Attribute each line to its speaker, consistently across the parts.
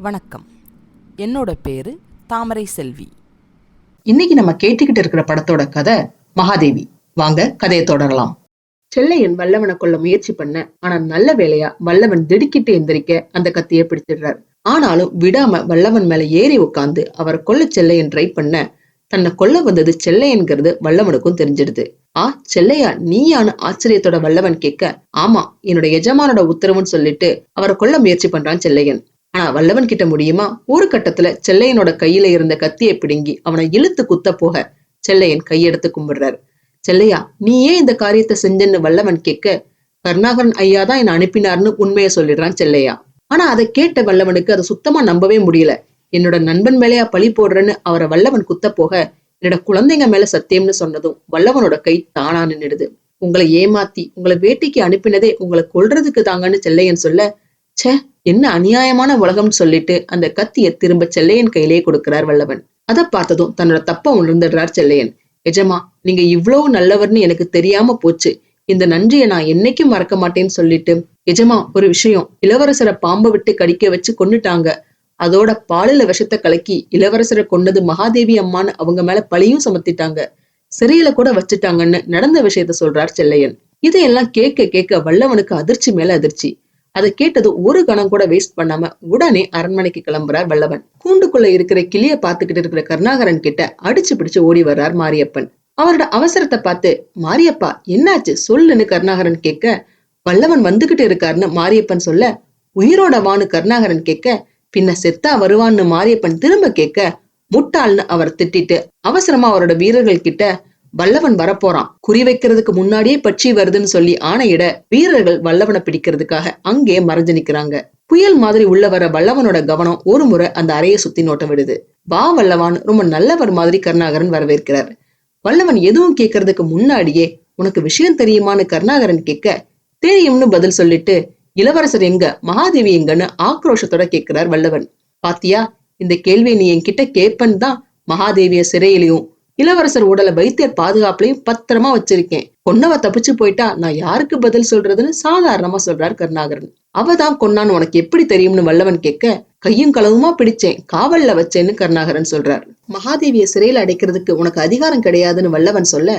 Speaker 1: வணக்கம். என்னோட பேரு தாமரை செல்வி.
Speaker 2: இன்னைக்கு நம்ம கேட்டுக்கிட்டு இருக்கிற படத்தோட கதை மகாதேவி. வாங்க கதையை தொடரலாம். செல்லையன் வல்லவனை கொல்ல முயற்சி பண்ண, ஆனா நல்ல வேளையா வல்லவன் திடுக்கிட்டு எந்திரிக்க அந்த கத்தியை பிடிச்சிடுறாரு. ஆனாலும் விடாம வல்லவன் மேல ஏறி உட்கார்ந்து அவரை கொல்ல செல்லையன் ட்ரை பண்ண, தன்னை கொல்ல வந்தது செல்லையன்கிறது வல்லவனுக்கும் தெரிஞ்சிடுது. செல்லையா நீயான்னு ஆச்சரியத்தோட வல்லவன் கேட்க, ஆமா என்னோட எஜமானோட உத்தரவுன்னு சொல்லிட்டு அவரை கொல்ல முயற்சி பண்றான் செல்லையன். ஆனா வல்லவன் கிட்ட முடியுமா? ஒரு கட்டத்துல செல்லையனோட கையில இருந்த கத்தியை பிடுங்கி அவனை இழுத்து குத்த போக செல்லையன் கையெடுத்து கும்பிடுறாரு. செல்லையா நீ ஏன் இந்த காரியத்தை செஞ்சன்னு வல்லவன் கேட்க, கருணாகரன் ஐயா தான் என்ன அனுப்பினார்னு உண்மையை சொல்லிடுறான் செல்லையா. ஆனா அதை கேட்ட வல்லவனுக்கு அதை சுத்தமா நம்பவே முடியல. என்னோட நண்பன் மேலையா பழி போடுறேன்னு அவரை வல்லவன் குத்த போக, என்னோட குழந்தைங்க மேல சத்தியம்னு சொன்னதும் வல்லவனோட கை தானா நின்னுடுது. உங்களை ஏமாத்தி உங்களை வேட்டைக்கு அனுப்பினதே உங்களை கொல்றதுக்கு தாங்கன்னு செல்லையன் சொல்ல, சே என்ன அநியாயமான உலகம்னு சொல்லிட்டு அந்த கத்திய திரும்ப செல்லையன் கையிலேயே கொடுக்கிறார் வல்லவன். அதை பார்த்ததும் தன்னோட தப்ப உணர்ந்துடுறார் செல்லையன். எஜமா நீங்க இவ்வளவு நல்லவர்னு எனக்கு தெரியாம போச்சு, இந்த நன்றியை நான் என்னைக்கும் மறக்க மாட்டேன்னு சொல்லிட்டு, எஜமா ஒரு விஷயம், இளவரசரை பாம்பை விட்டு கடிக்க வச்சு கொன்னுட்டாங்க. அதோட பாலில விஷத்தை கலக்கி இளவரசரை கொன்னது மகாதேவி அம்மான்னு அவங்க மேல பழியும் சுமத்திட்டாங்க, சிறையில கூட வச்சுட்டாங்கன்னு நடந்த விஷயத்த சொல்றார் செல்லையன். இதையெல்லாம் கேட்க கேட்க வல்லவனுக்கு அதிர்ச்சி மேல அதிர்ச்சி. அதை கேட்டது ஒரு கணம் கூட வேஸ்ட் பண்ணாம உடனே அரண்மனைக்கு கிளம்புறார் வல்லவன். கூண்டுக்குள்ள இருக்கிற கிளிய பாத்துக்கிட்டு இருக்கிற கருணாகரன் கிட்ட அடிச்சு பிடிச்சு ஓடி வர்றார் மாரியப்பன். அவரோட அவசரத்தை பார்த்து, மாரியப்பா என்னாச்சு சொல்லுன்னு கருணாகரன் கேட்க, வல்லவன் வந்துகிட்டு இருக்காருன்னு மாரியப்பன் சொல்ல, உயிரோட வான்னு கருணாகரன் கேட்க, பின்ன செத்தா வருவான்னு மாரியப்பன் திரும்ப கேட்க, முட்டாள்னு அவர் திட்டிட்டு அவசரமா அவரோட வீரர்கள் கிட்ட, வல்லவன் வரப்போறான், குறி வைக்கிறதுக்கு முன்னாடியே பட்சி வருதுன்னு சொல்லி ஆணையிட வீரர்கள் வல்லவனை பிடிக்கிறதுக்காக அங்கே மறைஞ்சு நிக்கிறாங்க. புயல் மாதிரி உள்ள வர வல்லவனோட கவனம் ஒரு முறை அந்த அறையை சுத்தி நோட்ட விடுது. வா வல்லவான் ரொம்ப நல்லவர் மாதிரி கருணாகரன் வரவேற்கிறார். வல்லவன் எதுவும் கேட்கறதுக்கு முன்னாடியே, உனக்கு விஷயம் தெரியுமான்னு கருணாகரன் கேட்க, தெரியும்னு பதில் சொல்லிட்டு, இளவரசர் எங்க, மகாதேவி எங்கன்னு ஆக்ரோஷத்தோட கேட்கிறார் வல்லவன். பாத்தியா இந்த கேள்வியை நீ என்கிட்ட கேட்பன்னு தான் மகாதேவிய சிறையிலையும் இளவரசர் உடலை வைத்தியர் பாதுகாப்புலையும் பத்திரமா வச்சிருக்கேன். கொன்னவ தப்பிச்சு போயிட்டா நான் யாருக்கு பதில் சொல்றதுன்னு சாதாரணமா சொல்றார் கருணாகரன். அவதான் கொன்னான்னு உனக்கு எப்படி தெரியும்னு வல்லவன் கேட்க, கையும் களவுமா பிடிச்சேன், காவல்ல வச்சேன்னு கருணாகரன் சொல்றார். மகாதேவிய சிறையில அடைக்கிறதுக்கு உனக்கு அதிகாரம் கிடையாதுன்னு வல்லவன் சொல்ல,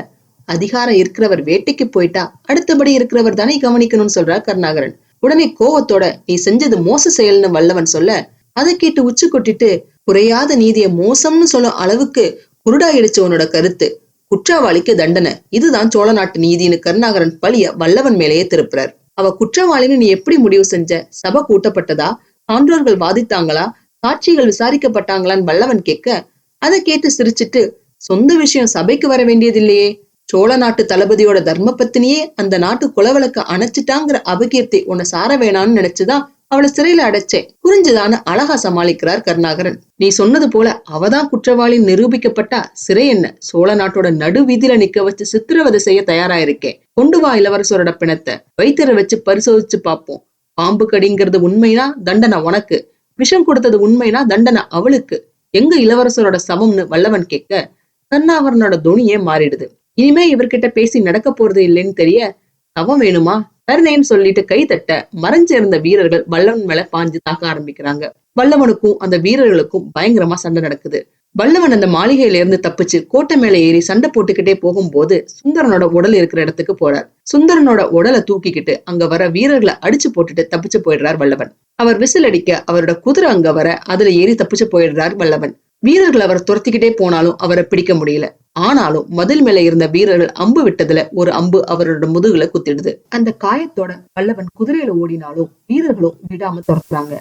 Speaker 2: அதிகாரம் இருக்கிறவர் வேட்டைக்கு போயிட்டா அடுத்தபடி இருக்கிறவர் தானே கவனிக்கணும்னு சொல்றார் கருணாகரன். உடனே கோவத்தோட, நீ செஞ்சது மோச செயல்னு வல்லவன் சொல்ல, அதை கேட்டு உச்சி கொட்டிட்டு, குறையாத நீதியை மோசம்னு சொல்லும் அளவுக்கு குருடாயிடுச்சு உன்னோட கருத்து, குற்றவாளிக்கு தண்டனை, இதுதான் சோழ நாட்டு நீதினு கருணாகரன் பழிய வல்லவன் மேலேயே திருப்புறார். அவ குற்றவாளின்னு நீ எப்படி முடிவு செஞ்ச? சபை கூட்டப்பட்டதா? சான்றோர்கள் வாதித்தாங்களா? சாட்சிகள் விசாரிக்கப்பட்டாங்களான்னு வல்லவன் கேட்க, அதை கேட்டு சிரிச்சிட்டு, சொந்த விஷயம் சபைக்கு வர வேண்டியதில்லையே, சோழ நாட்டு தளபதியோட தர்ம பத்தினியே அந்த நாட்டு குலவழக்க அணைச்சிட்டாங்கிற அபகீர்த்தி உன்னை சார வேணான்னு நினைச்சுதான் அவளை சிறையில அடைச்சேன், புரிஞ்சுதான்னு அழகா சமாளிக்கிறார் கருணாகரன். நீ சொன்னது போல அவதான் குற்றவாளி நிரூபிக்கப்பட்டா சிறை என்ன, சோழ நாட்டோட நடு வீதியில நிக்க வச்சு சித்திரவதை செய்ய தயாராயிருக்கேன். கொண்டு வா இளவரசரோட பிணத்தை, வைத்தியரை வச்சு பரிசோதிச்சு பார்ப்போம். பாம்பு கடிங்கிறது உண்மைனா தண்டனை உனக்கு, விஷம் கொடுத்தது உண்மைனா தண்டனை அவளுக்கு. எங்க இளவரசரோட சமம்னு வல்லவன் கேட்க, கருணாகரனோட துணியே மாறிடுது. இனிமே இவர்கிட்ட பேசி நடக்க போறது இல்லைன்னு தெரிய, தவம் வேணுமா கருணேன்னு சொல்லிட்டு கை தட்ட மறைஞ்சிருந்த வீரர்கள் வல்லவன் மேல பாஞ்சு தாக்க ஆரம்பிக்கிறாங்க. வல்லவனுக்கும் அந்த வீரர்களுக்கும் பயங்கரமா சண்டை நடக்குது. வல்லவன் அந்த மாளிகையில இருந்து தப்பிச்சு கோட்டை மேல ஏறி சண்டை போட்டுக்கிட்டே போகும்போது சுந்தரனோட உடல் இருக்கிற இடத்துக்கு போறார். சுந்தரனோட உடலை தூக்கிக்கிட்டு அங்க வர வீரர்களை அடிச்சு போட்டுட்டு தப்பிச்சு போயிடுறார் வல்லவன். அவர் விசில் அடிக்க அவரோட குதிரை அங்க வர அதுல ஏறி தப்பிச்சு போயிடுறார் வல்லவன். வீரர்கள் அவரை துரத்திக்கிட்டே போனாலும் அவரை பிடிக்க முடியல. ஆனாலும் மதில் மேல இருந்த வீரர்கள் அம்பு விட்டதுல ஒரு அம்பு அவரோட முதுகுல குத்திடுது. அந்த காயத்தோட வல்லவன் குதிரையில ஓடினாலும் வீரர்களும் விடாம துரத்துறாங்க.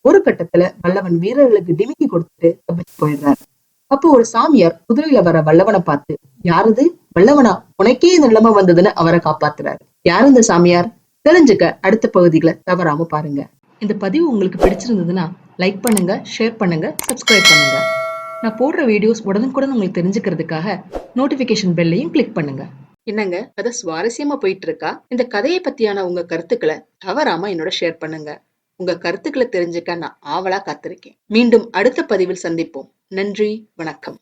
Speaker 2: ஒரு கட்டத்துல வல்லவன் வீரர்களுக்கு டிமிக்கி கொடுத்துட்டு தப்பிச்சு போயிடுறாரு. அப்போ ஒரு சாமியார் குதிரையில வர வல்லவனை பார்த்து, யாரது வல்லவனா, உனக்கே இந்த நிலைமை வந்ததுன்னு அவரை காப்பாத்துறாரு. யாரு இந்த சாமியார் தெரிஞ்சுக்க அடுத்த பகுதிகளை தவறாம பாருங்க. இந்த பதிவு உங்களுக்கு பிடிச்சிருந்ததுன்னா லைக் பண்ணுங்க, ஷேர் பண்ணுங்க, சப்ஸ்கிரைப் பண்ணுங்க. நான் போடுற வீடியோஸ் உடனுக்குடன் உங்களுக்கு தெரிஞ்சுக்கிறதுக்காக நோட்டிபிகேஷன் பெல்லையும் கிளிக் பண்ணுங்க. என்னங்க கதை சுவாரஸ்யமா போயிட்டு இருக்கா? இந்த கதையை பத்தியான உங்க கருத்துக்களை தவறாம என்னோட ஷேர் பண்ணுங்க. உங்க கருத்துக்களை தெரிஞ்சுக்க நான் ஆவலா காத்திருக்கேன். மீண்டும் அடுத்த பதிவில் சந்திப்போம். நன்றி, வணக்கம்.